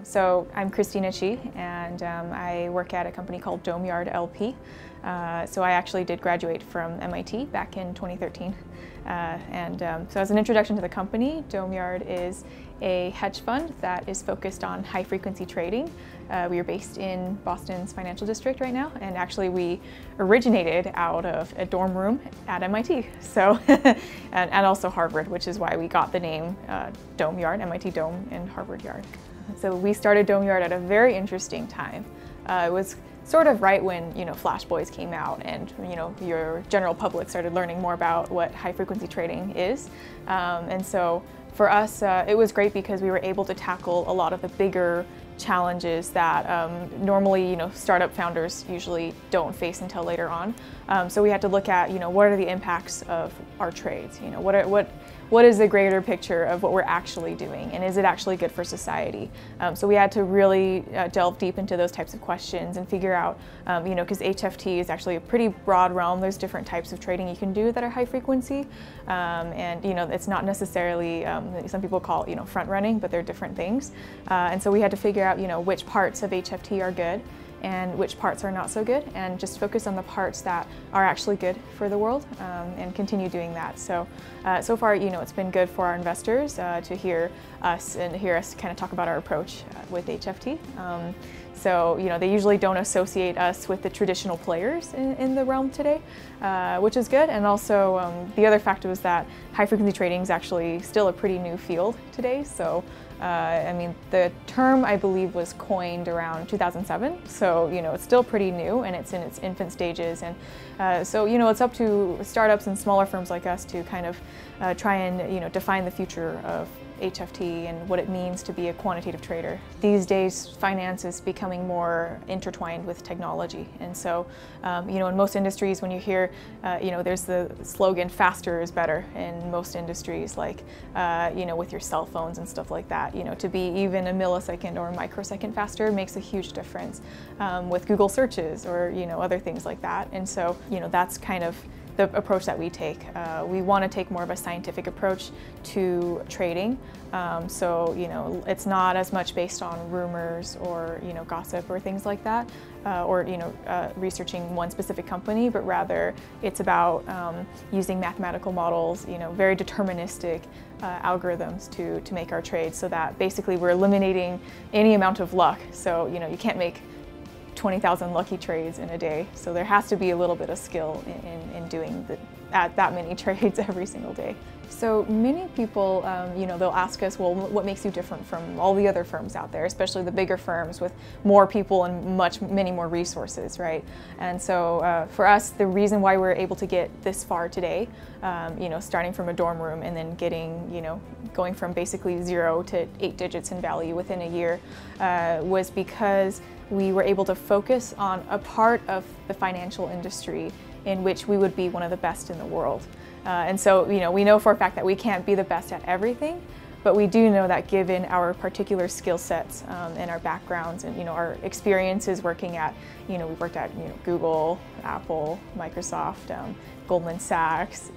So I'm Christina Chi, and I work at a company called Domeyard LP. So I actually did graduate from MIT back in 2013. So as an introduction to the company, Domeyard is a hedge fund that is focused on high-frequency trading. We are based in Boston's financial district right now, and actually we originated out of a dorm room at MIT, so and also Harvard, which is why we got the name Domeyard, MIT Dome and Harvard Yard. So we started Domeyard at a very interesting time. It was sort of right when Flash Boys came out, and your general public started learning more about what high-frequency trading is. And so for us, it was great because we were able to tackle a lot of the bigger challenges that normally startup founders usually don't face until later on. So we had to look at what are the impacts of our trades. What is the greater picture of what we're actually doing, and is it actually good for society? So we had to really delve deep into those types of questions and figure out, because HFT is actually a pretty broad realm. There's different types of trading you can do that are high frequency, and it's not necessarily some people call it front running, but they're different things. And so we had to figure out which parts of HFT are good and which parts are not so good, and just focus on the parts that are actually good for the world, and continue doing that. So so far, it's been good for our investors to hear us kind of talk about our approach with HFT. So they usually don't associate us with the traditional players in the realm today, which is good. And also the other factor was that high-frequency trading is actually still a pretty new field today. So I mean, the term, I believe, was coined around 2007, so it's still pretty new and it's in its infant stages. And so it's up to startups and smaller firms like us to kind of try and define the future of HFT and what it means to be a quantitative trader. These days, finance is becoming more intertwined with technology, and so in most industries, when you hear there's the slogan "faster is better" in most industries, like with your cell phones and stuff like that. To be even a millisecond or a microsecond faster makes a huge difference with Google searches or other things like that. And so that's kind of the approach that we take. We want to take more of a scientific approach to trading. So it's not as much based on rumors or gossip or things like that, or researching one specific company, but rather it's about using mathematical models, very deterministic algorithms to make our trades, so that basically we're eliminating any amount of luck. So you can't make 20,000 lucky trades in a day, so there has to be a little bit of skill in doing that many trades every single day. So many people, they'll ask us, well, what makes you different from all the other firms out there, especially the bigger firms with more people and many more resources, right? And so for us, the reason why we're able to get this far today, starting from a dorm room and then going from basically 0 to 8 digits in value within a year, was because we were able to focus on a part of the financial industry in which we would be one of the best in the world. And so, we know for a fact that we can't be the best at everything, but we do know that given our particular skill sets and our backgrounds and our experiences working at, we've worked at Google, Apple, Microsoft, Goldman Sachs,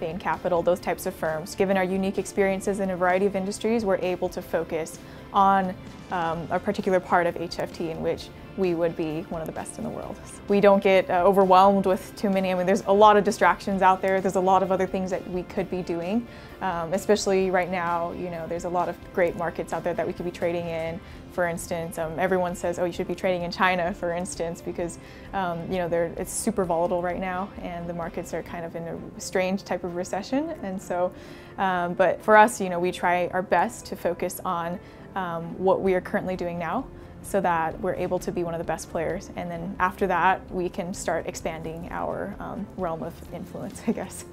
Bain Capital, those types of firms. Given our unique experiences in a variety of industries, we're able to focus on a particular part of HFT in which we would be one of the best in the world. We don't get overwhelmed with too many. I mean, there's a lot of distractions out there. There's a lot of other things that we could be doing, especially right now. There's a lot of great markets out there that we could be trading in. For instance, everyone says, oh, you should be trading in China, for instance, because it's super volatile right now, and the markets are kind of in a strange type of recession. And so, but for us, we try our best to focus on what we are currently doing now, so that we're able to be one of the best players. And then after that, we can start expanding our realm of influence, I guess.